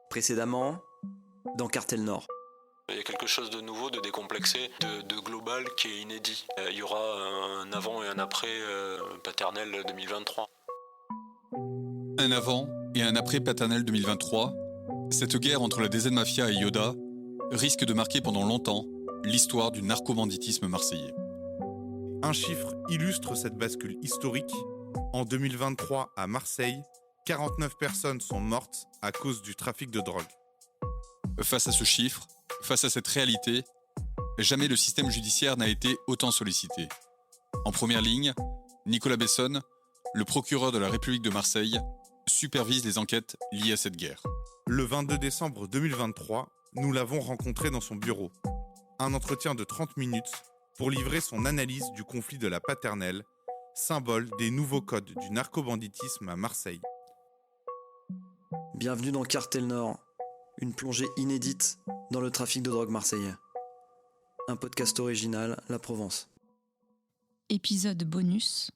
Précédemment, dans Cartel Nord. Il y a quelque chose de nouveau, de décomplexé, de global qui est inédit. Il y aura un avant et un après Paternelle 2023. Un avant et un après Paternelle 2023, cette guerre entre la DZ Mafia et Yoda risque de marquer pendant longtemps l'histoire du narcobanditisme marseillais. Un chiffre illustre cette bascule historique. En 2023, à Marseille, 49 personnes sont mortes à cause du trafic de drogue. Face à ce chiffre, face à cette réalité, jamais le système judiciaire n'a été autant sollicité. En première ligne, Nicolas Besson, le procureur de la République de Marseille, supervise les enquêtes liées à cette guerre. Le 22 décembre 2023, nous l'avons rencontré dans son bureau. Un entretien de 30 minutes pour livrer son analyse du conflit de la Paternelle, symbole des nouveaux codes du narcobanditisme à Marseille. Bienvenue dans Cartel Nord, une plongée inédite dans le trafic de drogue marseillais. Un podcast original, La Provence. Épisode bonus,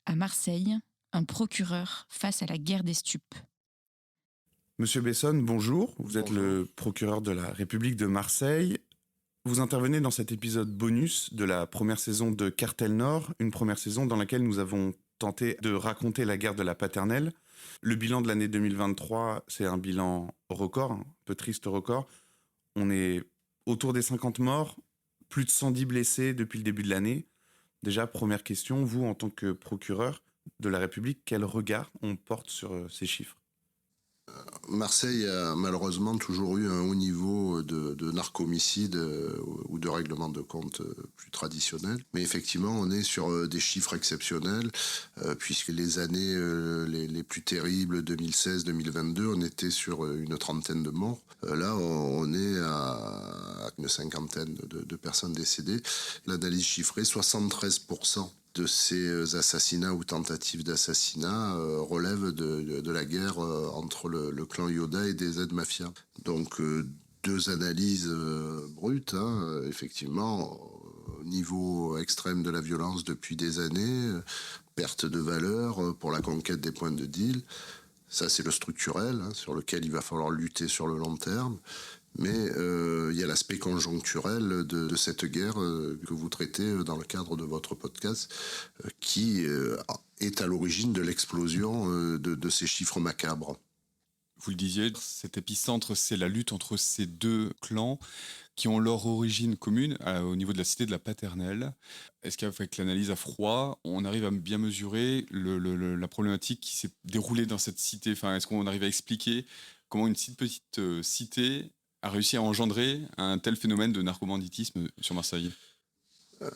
à Marseille, un procureur face à la guerre des stupes. Monsieur Besson, bonjour. Vous êtes le procureur de la République de Marseille. Vous intervenez dans cet épisode bonus de la première saison de Cartel Nord, une première saison dans laquelle nous avons tenté de raconter la guerre de la Paternelle. Le bilan de l'année 2023, c'est un bilan record, un peu triste record. On est autour des 50 morts, plus de 110 blessés depuis le début de l'année. Déjà, première question, vous, en tant que procureur de la République, quel regard on porte sur ces chiffres ? Marseille a malheureusement toujours eu un haut niveau de narco-homicide ou de règlement de compte plus traditionnel. Mais effectivement, on est sur des chiffres exceptionnels, puisque les années les plus terribles, 2016-2022, on était sur une trentaine de morts. Là, on est à une cinquantaine de personnes décédées. L'analyse chiffrée, 73% de ces assassinats ou tentatives d'assassinat relèvent de la guerre entre le clan Yoda et des Z-Mafia. Donc deux analyses brutes, effectivement, au niveau extrême de la violence depuis des années, perte de valeur pour la conquête des points de deal. Ça, c'est le structurel, sur lequel il va falloir lutter sur le long terme. Mais il y a l'aspect conjoncturel de cette guerre que vous traitez dans le cadre de votre podcast, qui est à l'origine de l'explosion de ces chiffres macabres. Vous le disiez, cet épicentre, c'est la lutte entre ces deux clans qui ont leur origine commune au niveau de la cité de la Paternelle. Est-ce qu'avec l'analyse à froid, on arrive à bien mesurer la problématique qui s'est déroulée dans cette cité ? Enfin, est-ce qu'on arrive à expliquer comment une si petite cité a réussi à engendrer un tel phénomène de narcobanditisme sur Marseille ?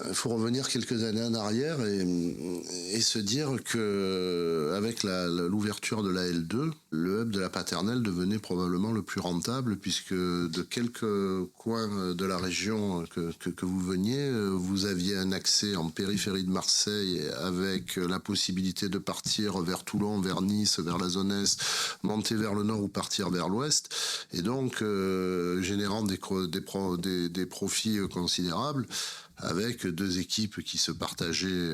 Il faut revenir quelques années en arrière et se dire qu'avec l'ouverture de la L2, le hub de la Paternelle devenait probablement le plus rentable, puisque de quelques coins de la région que vous veniez, vous aviez un accès en périphérie de Marseille avec la possibilité de partir vers Toulon, vers Nice, vers la zone Est, monter vers le nord ou partir vers l'ouest, et donc générant des profits considérables, avec deux équipes qui se partageaient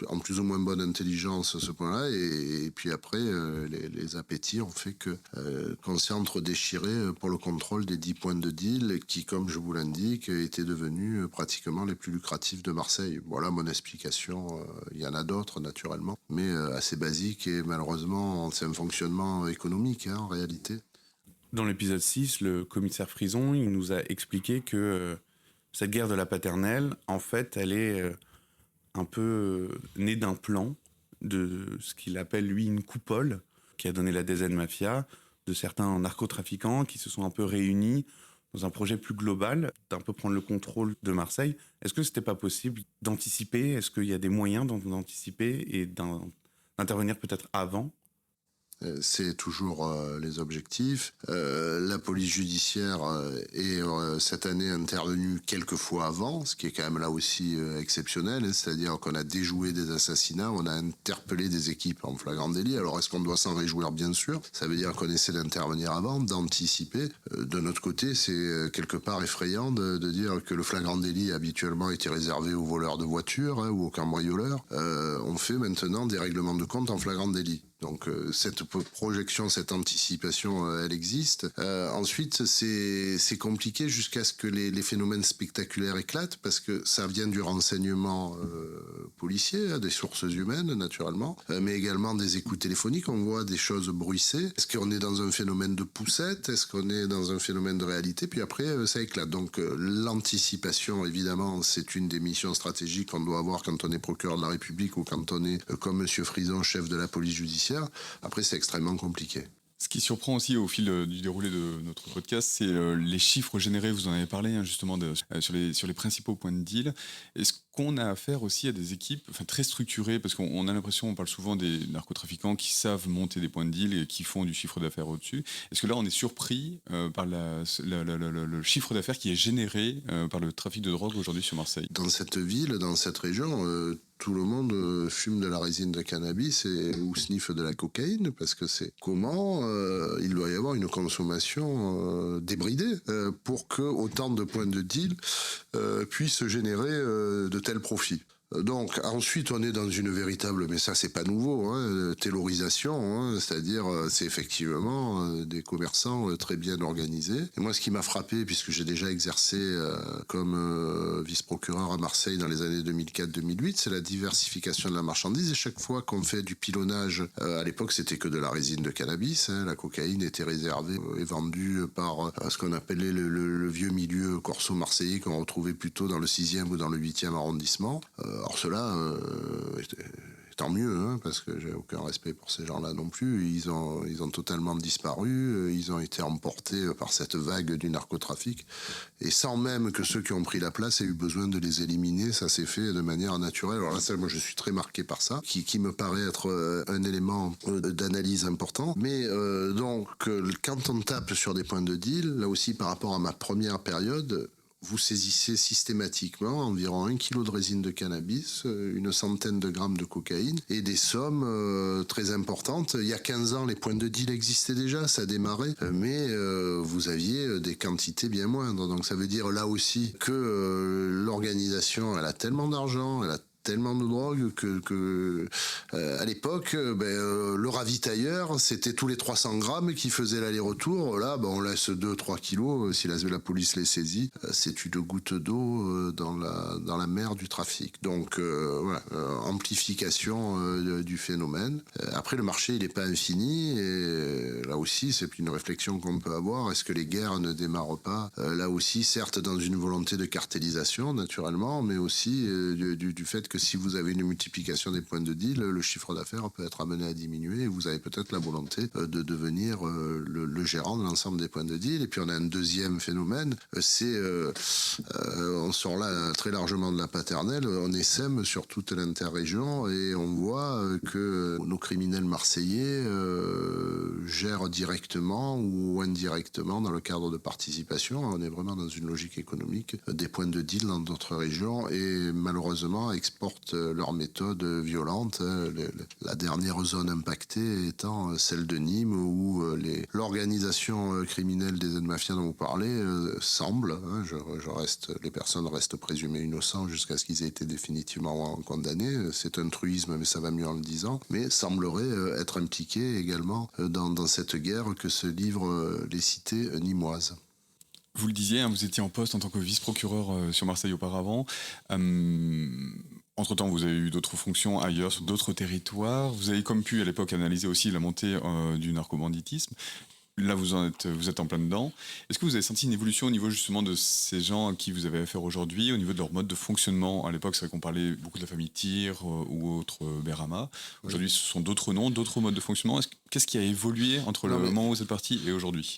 en plus ou moins bonne intelligence à ce point-là, et puis après les appétits ont fait qu'on s'est entre-déchiré pour le contrôle des 10 points de deal qui, comme je vous l'indique, étaient devenus pratiquement les plus lucratifs de Marseille. Voilà mon explication. Il y en a d'autres naturellement, mais assez basique, et malheureusement c'est un fonctionnement économique en réalité. Dans l'épisode 6, le commissaire Frison, il nous a expliqué que cette guerre de la Paternelle, en fait, elle est un peu née d'un plan de ce qu'il appelle, lui, une coupole qui a donné la DZ Mafia, de certains narcotrafiquants qui se sont un peu réunis dans un projet plus global, d'un peu prendre le contrôle de Marseille. Est-ce que c'était pas possible d'anticiper ? Est-ce qu'il y a des moyens d'anticiper et d'intervenir peut-être avant ? C'est toujours les objectifs. La police judiciaire est cette année intervenue quelques fois avant, ce qui est quand même là aussi exceptionnel, c'est-à-dire qu'on a déjoué des assassinats, on a interpellé des équipes en flagrant délit. Alors est-ce qu'on doit s'en réjouir ? Bien sûr. Ça veut dire qu'on essaie d'intervenir avant, d'anticiper. De notre côté, c'est quelque part effrayant de dire que le flagrant délit habituellement était réservé aux voleurs de voitures ou aux cambrioleurs. On fait maintenant des règlements de compte en flagrant délit. Donc cette projection, cette anticipation, elle existe. Ensuite, c'est compliqué jusqu'à ce que les phénomènes spectaculaires éclatent, parce que ça vient du renseignement policier, des sources humaines naturellement, mais également des écoutes téléphoniques. On voit des choses bruissées. Est-ce qu'on est dans un phénomène de poussette? Est-ce qu'on est dans un phénomène de réalité? Puis après, ça éclate. Donc l'anticipation, évidemment, c'est une des missions stratégiques qu'on doit avoir quand on est procureur de la République ou quand on est, comme M. Frison, chef de la police judiciaire. Après, c'est extrêmement compliqué. Ce qui surprend aussi au fil du déroulé de notre podcast, c'est les chiffres générés. Vous en avez parlé justement sur les principaux points de deal. Est-ce qu'on a affaire aussi à des équipes très structurées, parce qu'on a l'impression, on parle souvent des narcotrafiquants qui savent monter des points de deal et qui font du chiffre d'affaires au-dessus. Est-ce que là, on est surpris par le chiffre d'affaires qui est généré par le trafic de drogue aujourd'hui sur Marseille? Dans cette ville, dans cette région, tout le monde fume de la résine de cannabis ou sniffe de la cocaïne, parce que c'est comment il doit y avoir une consommation débridée pour que autant de points de deal puissent générer de tels profits. Donc ensuite on est dans une véritable, mais ça c'est pas nouveau, taylorisation, c'est-à-dire c'est effectivement des commerçants très bien organisés. Et moi ce qui m'a frappé, puisque j'ai déjà exercé comme vice-procureur à Marseille dans les années 2004-2008, c'est la diversification de la marchandise. Et chaque fois qu'on fait du pilonnage, à l'époque c'était que de la résine de cannabis, la cocaïne était réservée et vendue par ce qu'on appelait le vieux milieu corso marseillais qu'on retrouvait plutôt dans le 6e ou dans le 8e arrondissement. Alors cela, tant mieux, parce que j'ai aucun respect pour ces gens-là non plus. Ils ont totalement disparu, ils ont été emportés par cette vague du narcotrafic. Et sans même que ceux qui ont pris la place aient eu besoin de les éliminer, ça s'est fait de manière naturelle. Alors là, moi je suis très marqué par ça, qui me paraît être un élément d'analyse important. Mais donc, quand on tape sur des points de deal, là aussi par rapport à ma première période, vous saisissez systématiquement environ 1 kilo de résine de cannabis, une centaine de grammes de cocaïne et des sommes très importantes. Il y a 15 ans, les points de deal existaient déjà, ça démarrait, mais vous aviez des quantités bien moindres. Donc ça veut dire là aussi que l'organisation, elle a tellement d'argent, elle a tellement de drogue que à l'époque, le ravitailleur, c'était tous les 300 grammes qui faisaient l'aller-retour. Là, on laisse 2-3 kilos. Si la police les saisit, c'est une goutte d'eau dans la mer du trafic. Donc, voilà, amplification du phénomène. Après, le marché, il n'est pas infini. Et là aussi, c'est une réflexion qu'on peut avoir. Est-ce que les guerres ne démarrent pas là aussi, certes, dans une volonté de cartélisation, naturellement, mais aussi du fait que si vous avez une multiplication des points de deal, le chiffre d'affaires peut être amené à diminuer et vous avez peut-être la volonté de devenir le gérant de l'ensemble des points de deal. Et puis on a un deuxième phénomène, c'est on sort là très largement de la paternelle, on essaime sur toute l'interrégion et on voit que nos criminels marseillais gèrent directement ou indirectement dans le cadre de participation. On est vraiment dans une logique économique des points de deal dans d'autres régions et malheureusement exportent leurs méthodes violentes. La dernière zone impactée étant celle de Nîmes où l'organisation criminelle des Z-Mafias dont vous parlez semble, les personnes restent présumées innocentes jusqu'à ce qu'ils aient été définitivement condamnés. C'est un truisme, mais ça va mieux en le disant, mais semblerait être impliqué également dans cette guerre que se livrent les cités nîmoises. Vous le disiez, vous étiez en poste en tant que vice-procureur sur Marseille auparavant. Entre-temps, vous avez eu d'autres fonctions ailleurs, sur d'autres territoires. Vous avez comme pu, à l'époque, analyser aussi la montée du narcobanditisme. Là, vous êtes en plein dedans. Est-ce que vous avez senti une évolution au niveau justement de ces gens à qui vous avez affaire aujourd'hui, au niveau de leur mode de fonctionnement? À l'époque, c'est vrai qu'on parlait beaucoup de la famille Tir ou autre Berama. Aujourd'hui, ce sont d'autres noms, d'autres modes de fonctionnement. Qu'est-ce qui a évolué entre le moment où vous êtes parti et aujourd'hui?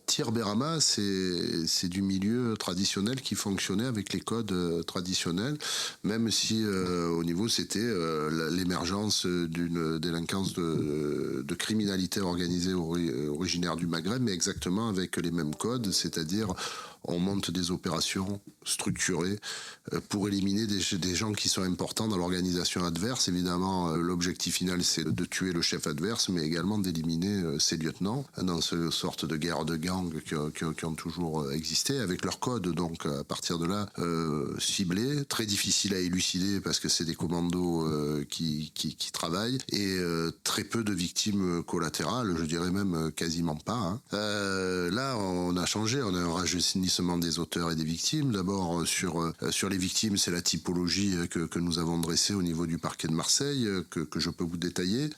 Tir Berama, c'est du milieu traditionnel qui fonctionnait avec les codes traditionnels, même si au niveau c'était l'émergence d'une délinquance de criminalité organisée originaire du Maghreb, mais exactement avec les mêmes codes, c'est-à-dire on monte des opérations structurées pour éliminer des gens qui sont importants dans l'organisation adverse. Évidemment, l'objectif final, c'est de tuer le chef adverse, mais également d'éliminer ses lieutenants dans ce sorte de guerre de gangs qui ont toujours existé, avec leur code. Donc, à partir de là, ciblés, très difficile à élucider parce que c'est des commandos qui travaillent, et très peu de victimes collatérales, je dirais même quasiment pas. Là, on a changé, on a un rajeunissement des auteurs et des victimes. D'abord, sur les victimes, c'est la typologie que nous avons dressée au niveau du parquet de Marseille, que je peux vous détailler.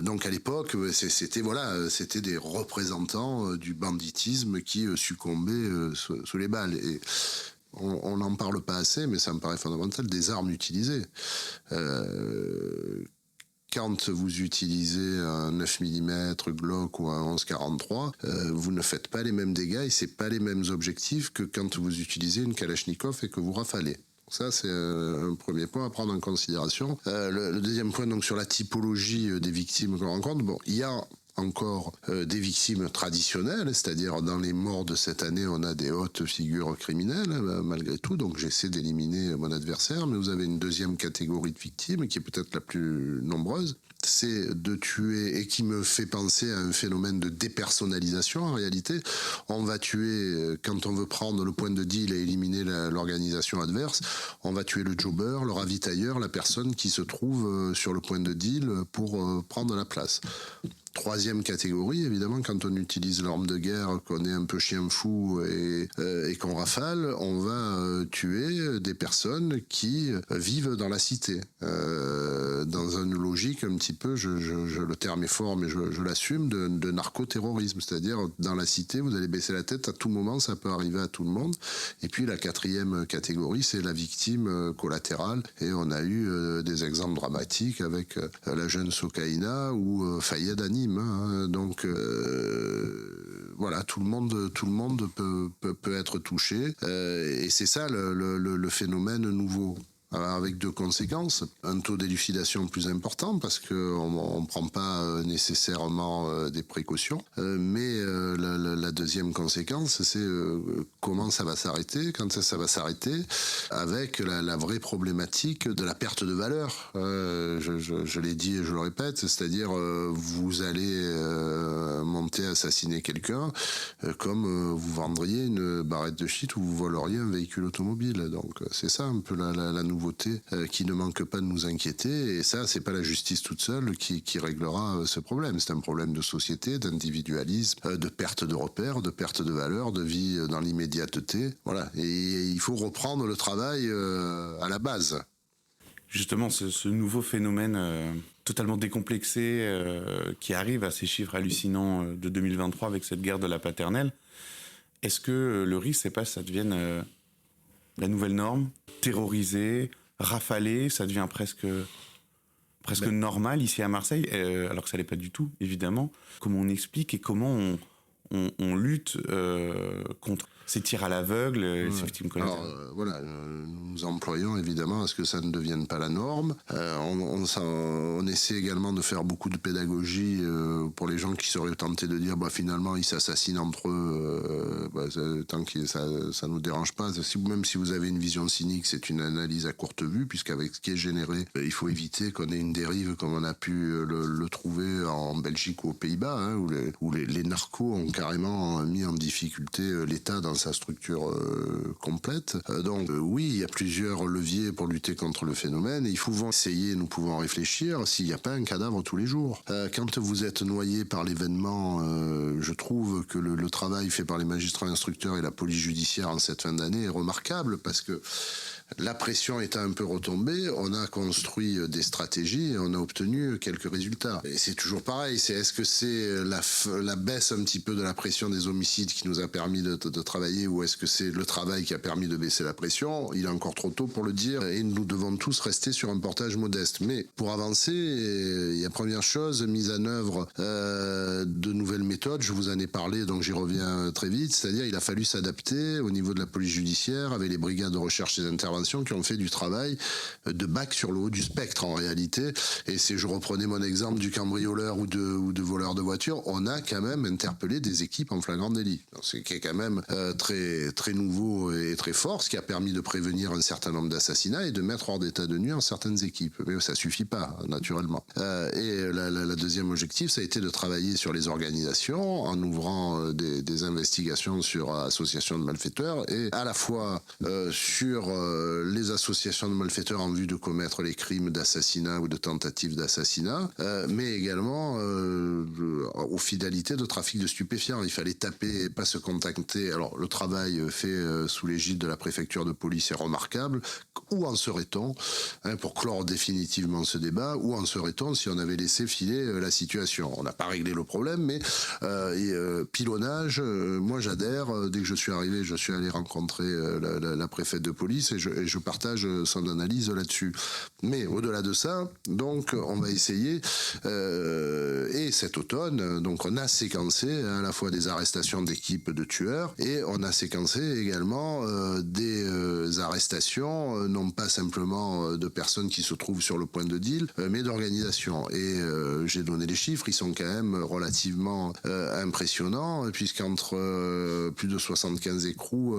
Donc à l'époque, c'était des représentants du banditisme qui succombaient sous les balles. Et on n'en parle pas assez, mais ça me paraît fondamental, des armes utilisées. Quand vous utilisez un 9 mm Glock ou un 11-43, vous ne faites pas les mêmes dégâts et c'est pas les mêmes objectifs que quand vous utilisez une Kalachnikov et que vous rafalez. Ça, c'est un premier point à prendre en considération. Le deuxième point, donc, sur la typologie des victimes qu'on rencontre. Bon, il y a encore des victimes traditionnelles, c'est-à-dire dans les morts de cette année, on a des hautes figures criminelles, malgré tout, donc j'essaie d'éliminer mon adversaire, mais vous avez une deuxième catégorie de victimes, qui est peut-être la plus nombreuse, c'est de tuer, et qui me fait penser à un phénomène de dépersonnalisation en réalité. On va tuer, quand on veut prendre le point de deal et éliminer l'organisation adverse, on va tuer le jobber, le ravitailleur, la personne qui se trouve sur le point de deal pour prendre la place. Troisième catégorie, évidemment, quand on utilise l'arme de guerre, qu'on est un peu chien fou et qu'on rafale, on va tuer des personnes qui vivent dans la cité, dans une logique un petit peu, le terme est fort, mais je l'assume, de narcoterrorisme. C'est-à-dire, dans la cité, vous allez baisser la tête, à tout moment, ça peut arriver à tout le monde. Et puis, la quatrième catégorie, c'est la victime collatérale. Et on a eu des exemples dramatiques avec la jeune Sokaina ou Fayed Ani. Donc voilà, tout le monde peut être touché, et c'est ça le phénomène nouveau. Avec deux conséquences, un taux d'élucidation plus important parce qu'on ne prend pas nécessairement des précautions, mais la deuxième conséquence, c'est comment ça va s'arrêter, quand ça va s'arrêter, avec la vraie problématique de la perte de valeur. Je l'ai dit et je le répète, c'est-à-dire vous allez monter assassiner quelqu'un comme vous vendriez une barrette de shit ou vous voleriez un véhicule automobile. Donc c'est ça un peu la nouveauté qui ne manque pas de nous inquiéter, et ça, c'est pas la justice toute seule qui réglera ce problème. C'est un problème de société, d'individualisme, de perte de repères, de perte de valeur, de vie dans l'immédiateté. Voilà, et il faut reprendre le travail à la base. Justement, ce nouveau phénomène totalement décomplexé qui arrive à ces chiffres hallucinants de 2023 avec cette guerre de la paternelle, est-ce que le risque, c'est pas que ça devienne la nouvelle norme, terroriser, rafaler, ça devient presque normal ici à Marseille, alors que ça l'est pas du tout, évidemment. Comment on explique et comment on lutte contre ces tirs à l'aveugle, ces victimes collatérales? Alors voilà, nous employons évidemment à ce que ça ne devienne pas la norme. On essaie également de faire beaucoup de pédagogie pour les gens qui seraient tentés de dire finalement ils s'assassinent entre eux, tant que ça nous dérange pas. Même si vous avez une vision cynique, c'est une analyse à courte vue, puisqu'avec ce qui est généré, il faut éviter qu'on ait une dérive comme on a pu le trouver en Belgique ou aux Pays-Bas, où les narcos ont carrément mis en difficulté l'État dans sa structure complète. Donc oui, il y a plusieurs leviers pour lutter contre le phénomène, et il faut essayer, nous pouvons réfléchir s'il n'y a pas un cadavre tous les jours. Quand vous êtes noyé par l'événement, je trouve que le travail fait par les magistrats instructeurs et la police judiciaire en cette fin d'année est remarquable, parce que la pression étant un peu retombée, on a construit des stratégies et on a obtenu quelques résultats. Et c'est toujours pareil, est-ce que c'est la baisse un petit peu de la pression des homicides qui nous a permis de travailler, ou est-ce que c'est le travail qui a permis de baisser la pression? Il est encore trop tôt pour le dire, et nous devons tous rester sur un portage modeste. Mais pour avancer, il y a première chose, mise en œuvre de nouvelles méthodes, je vous en ai parlé, donc j'y reviens très vite, c'est-à-dire il a fallu s'adapter au niveau de la police judiciaire, avec les brigades de recherche et d'intervention interventions qui ont fait du travail de bac sur le haut du spectre en réalité. Et si je reprenais mon exemple du cambrioleur ou de voleur de voiture, on a quand même interpellé des équipes en flagrant délit. C'est qui est quand même très, très nouveau et très fort, ce qui a permis de prévenir un certain nombre d'assassinats et de mettre hors d'état de nuire certaines équipes. Mais ça suffit pas, naturellement. Et la deuxième objectif, ça a été de travailler sur les organisations en ouvrant des investigations sur associations de malfaiteurs et à la fois sur les associations de malfaiteurs en vue de commettre les crimes d'assassinat ou de tentative d'assassinat, mais également aux finalités de trafic de stupéfiants. Il fallait taper et pas se contacter. Alors le travail fait sous l'égide de la préfecture de police est remarquable. Où en serait-on, pour clore définitivement ce débat, où en serait-on si on avait laissé filer la situation? On n'a pas réglé le problème, mais pilonnage, moi j'adhère. Dès que je suis arrivé, je suis allé rencontrer la préfète de police et je partage son analyse là-dessus. Mais au-delà de ça, donc on va essayer, et cet automne, donc on a séquencé à la fois des arrestations d'équipes de tueurs et on a séquencé également des arrestations, non pas simplement de personnes qui se trouvent sur le point de deal, mais d'organisations. Et j'ai donné les chiffres, ils sont quand même relativement impressionnants, puisqu'entre plus de 75 écrous,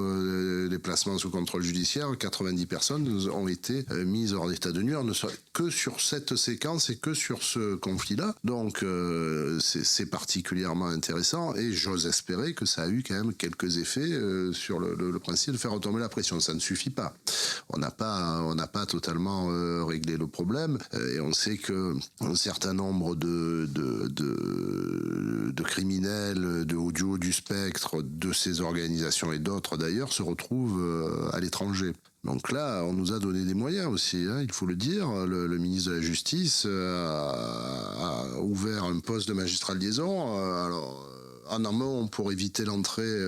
les placements sous contrôle judiciaire, 90 personnes ont été mises hors d'état de nuire, ne serait que sur cette séquence et que sur ce conflit-là. Donc c'est particulièrement intéressant et j'ose espérer que ça a eu quand même quelques effets sur le principe de faire retomber la pression. Ça ne suffit pas. On n'a pas totalement réglé le problème et on sait que un certain nombre de criminels du haut du spectre de ces organisations et d'autres d'ailleurs se retrouvent à l'étranger. Donc là, on nous a donné des moyens aussi, il faut le dire. Le ministre de la Justice a ouvert un poste de magistrat de liaison. En amont, pour éviter l'entrée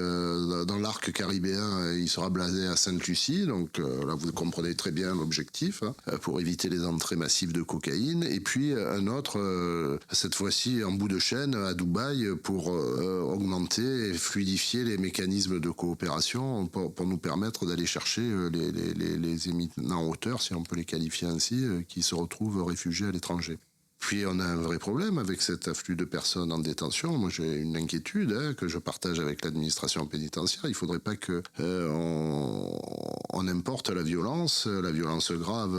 dans l'arc caribéen, il sera blasé à Sainte-Lucie. Donc là, vous comprenez très bien l'objectif, pour éviter les entrées massives de cocaïne. Et puis un autre, cette fois-ci en bout de chaîne, à Dubaï, pour augmenter et fluidifier les mécanismes de coopération pour nous permettre d'aller chercher les éminents auteurs, si on peut les qualifier ainsi, qui se retrouvent réfugiés à l'étranger. Puis on a un vrai problème avec cet afflux de personnes en détention. Moi j'ai une inquiétude que je partage avec l'administration pénitentiaire. Il ne faudrait pas que on importe la violence grave,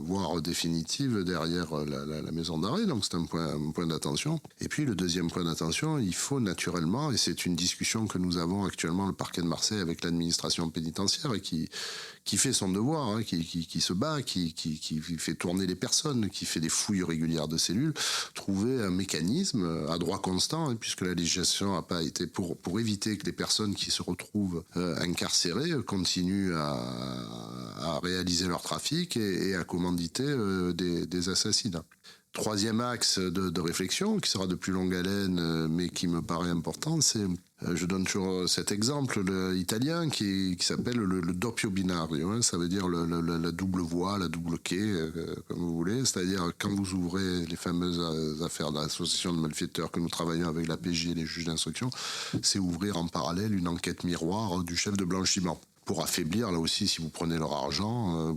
voire définitive derrière la maison d'arrêt. Donc c'est un point d'attention. Et puis le deuxième point d'attention, il faut naturellement, et c'est une discussion que nous avons actuellement le parquet de Marseille avec l'administration pénitentiaire et qui fait son devoir, qui se bat, qui fait tourner les personnes, qui fait des fouilles régulières de cellules, trouver un mécanisme à droit constant, puisque la législation n'a pas été pour éviter que les personnes qui se retrouvent incarcérées continuent à réaliser leur trafic et à commanditer des assassinats. Troisième axe de réflexion, qui sera de plus longue haleine, mais qui me paraît important, c'est, je donne toujours cet exemple italien qui s'appelle le doppio binario. Ça veut dire la double voie, la double quai, comme vous voulez. C'est-à-dire, quand vous ouvrez les fameuses affaires de l'association de malfaiteurs que nous travaillons avec la PJ et les juges d'instruction, c'est ouvrir en parallèle une enquête miroir du chef de blanchiment. Pour affaiblir, là aussi, si vous prenez leur argent,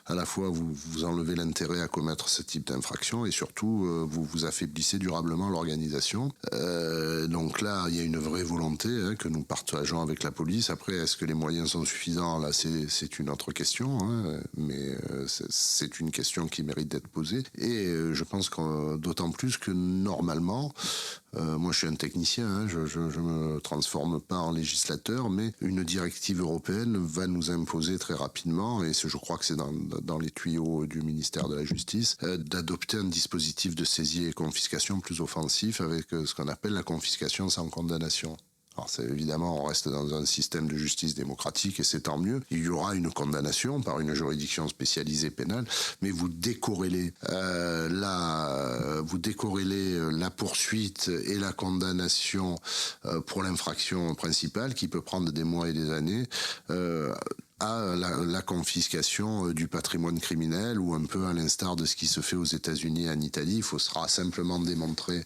à la fois vous enlevez l'intérêt à commettre ce type d'infraction et surtout vous affaiblissez durablement l'organisation. Donc là, il y a une vraie volonté que nous partageons avec la police. Après, est-ce que les moyens sont suffisants? Là, c'est une autre question, mais c'est une question qui mérite d'être posée. Et je pense que d'autant plus que normalement, moi je suis un technicien, je me transforme pas en législateur, mais une directive européenne va nous imposer très rapidement, et je crois que c'est dans les tuyaux du ministère de la Justice, d'adopter un dispositif de saisie et confiscation plus offensif avec ce qu'on appelle la confiscation sans condamnation. Alors évidemment, on reste dans un système de justice démocratique et c'est tant mieux. Il y aura une condamnation par une juridiction spécialisée pénale, mais vous décorrélez la poursuite et la condamnation pour l'infraction principale qui peut prendre des mois et des années à la confiscation du patrimoine criminel, ou un peu à l'instar de ce qui se fait aux États-Unis et en Italie. Il faudra simplement démontrer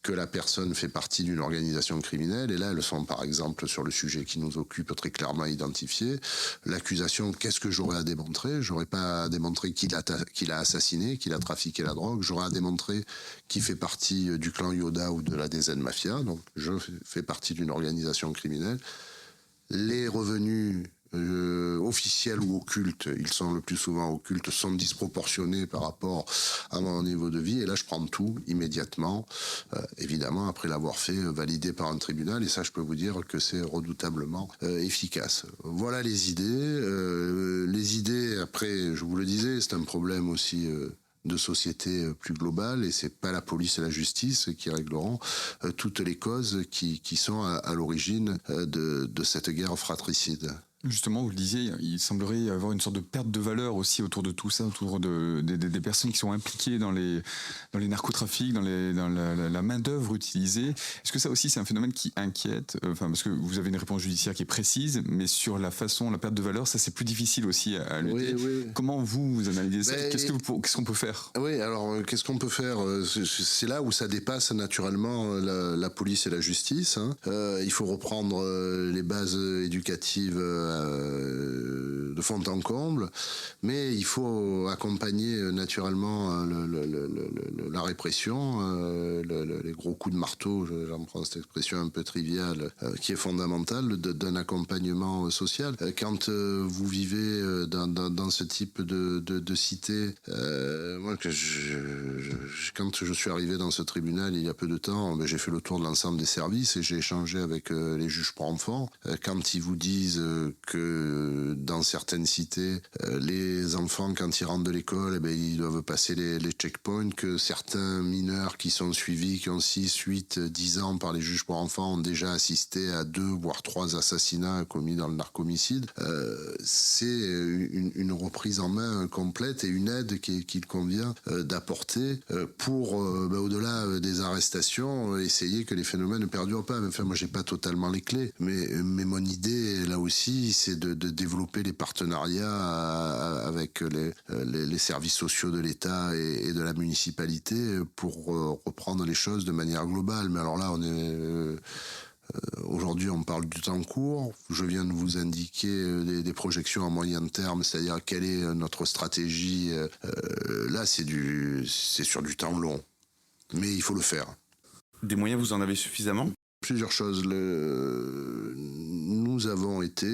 que la personne fait partie d'une organisation criminelle, et là elles sont par exemple sur le sujet qui nous occupe très clairement identifiées. L'accusation, qu'est-ce que j'aurais à démontrer? J'aurais pas à démontrer qu'il a assassiné, qu'il a trafiqué la drogue, j'aurais à démontrer qu'il fait partie du clan Yoda ou de la DZ Mafia, donc je fais partie d'une organisation criminelle. Les revenus officiels ou occultes, ils sont le plus souvent occultes, sont disproportionnés par rapport à mon niveau de vie, et là je prends tout immédiatement, évidemment après l'avoir fait valider par un tribunal, et ça je peux vous dire que c'est redoutablement efficace. Voilà les idées. Les idées, après, je vous le disais, c'est un problème aussi de société plus globale, et c'est pas la police et la justice qui régleront toutes les causes qui sont à l'origine de cette guerre fratricide. Justement, vous le disiez, il semblerait y avoir une sorte de perte de valeur aussi autour de tout ça, autour des personnes qui sont impliquées dans les narcotrafics, dans la main-d'œuvre utilisée. Est-ce que ça aussi, c'est un phénomène qui inquiète? Parce que vous avez une réponse judiciaire qui est précise, mais sur la perte de valeur, ça c'est plus difficile aussi à lutter. Oui. Comment vous analysez ça? Qu'est-ce qu'on peut faire? Oui, alors qu'est-ce qu'on peut faire? C'est là où ça dépasse naturellement la police et la justice. Il faut reprendre les bases éducatives de fond en comble, mais il faut accompagner naturellement la répression, les gros coups de marteau, j'en prends cette expression un peu triviale, qui est fondamentale, d'un accompagnement social. Quand vous vivez dans ce type de cité, moi, quand je suis arrivé dans ce tribunal il y a peu de temps, j'ai fait le tour de l'ensemble des services et j'ai échangé avec les juges pour enfants. Quand ils vous disent que dans certaines cités, les enfants, quand ils rentrent de l'école, ils doivent passer les checkpoints, que certains mineurs qui sont suivis, qui ont 6, 8, 10 ans par les juges pour enfants, ont déjà assisté à 2 voire 3 assassinats commis dans le narcomicide. C'est une reprise en main complète et une aide qu'il convient d'apporter pour, au-delà des arrestations, essayer que les phénomènes ne perdurent pas. Enfin, moi, j'ai pas totalement les clés, mais mon idée, là aussi, c'est de développer les partenariats avec les services sociaux de l'État et de la municipalité pour reprendre les choses de manière globale. Mais alors là, aujourd'hui, on parle du temps court. Je viens de vous indiquer des projections à moyen terme, c'est-à-dire quelle est notre stratégie. Là, c'est sur du temps long. Mais il faut le faire. Des moyens, vous en avez suffisamment? Plusieurs choses. Nous avons été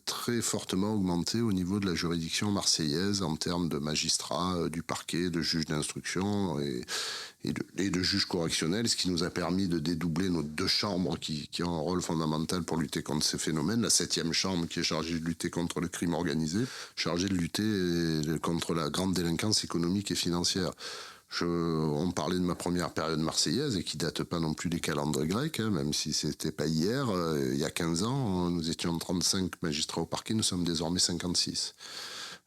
très fortement augmentés au niveau de la juridiction marseillaise en termes de magistrats, du parquet, de juges d'instruction et de juges correctionnels, ce qui nous a permis de dédoubler nos 2 chambres qui ont un rôle fondamental pour lutter contre ces phénomènes. La 7e chambre qui est chargée de lutter contre le crime organisé, chargée de lutter contre la grande délinquance économique et financière. On parlait de ma première période marseillaise et qui date pas non plus des calendres grecs, même si c'était pas hier. Il y a 15 ans, nous étions 35 magistrats au parquet, nous sommes désormais 56.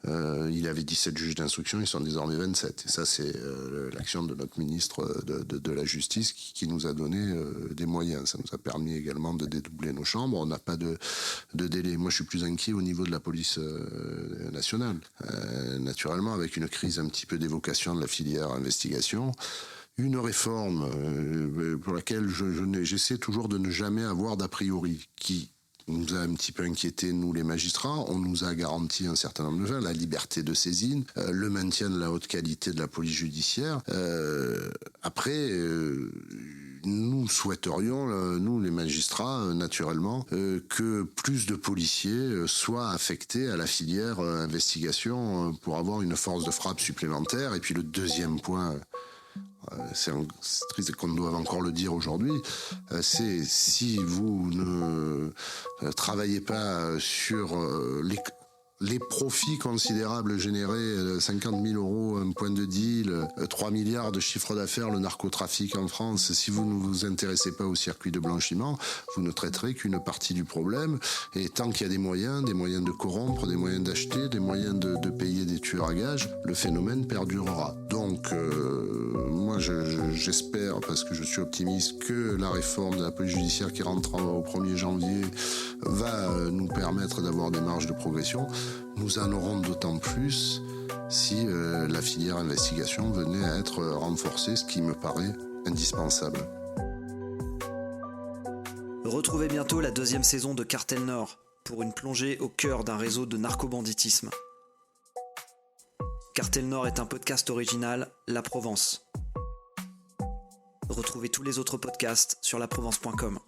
Il y avait 17 juges d'instruction, ils sont désormais 27. Et ça, c'est l'action de notre ministre de la Justice qui nous a donné des moyens. Ça nous a permis également de dédoubler nos chambres. On n'a pas de délai. Moi, je suis plus inquiet au niveau de la police nationale. Naturellement, avec une crise un petit peu d'évocation de la filière investigation, une réforme pour laquelle j'essaie toujours de ne jamais avoir d'a priori, qui nous a un petit peu inquiété, nous les magistrats. On nous a garanti un certain nombre de choses, la liberté de saisine, le maintien de la haute qualité de la police judiciaire. Après, nous souhaiterions, nous les magistrats, naturellement, que plus de policiers soient affectés à la filière investigation pour avoir une force de frappe supplémentaire. Et puis le deuxième point, c'est triste qu'on doive encore le dire aujourd'hui, c'est si vous ne travaillez pas sur les profits considérables générés, 50 000 euros, un point de deal, 3 milliards de chiffre d'affaires, le narcotrafic en France, si vous ne vous intéressez pas au circuit de blanchiment, vous ne traiterez qu'une partie du problème. Et tant qu'il y a des moyens de corrompre, des moyens d'acheter, des moyens de payer des tueurs à gages, le phénomène perdurera. Donc, moi, j'espère, parce que je suis optimiste, que la réforme de la police judiciaire qui rentre au 1er janvier va nous permettre d'avoir des marges de progression. Nous en aurons d'autant plus si la filière investigation venait à être renforcée, ce qui me paraît indispensable. Retrouvez bientôt la 2e saison de Cartel Nord pour une plongée au cœur d'un réseau de narcobanditisme. Cartel Nord est un podcast original La Provence. Retrouvez tous les autres podcasts sur laprovence.com.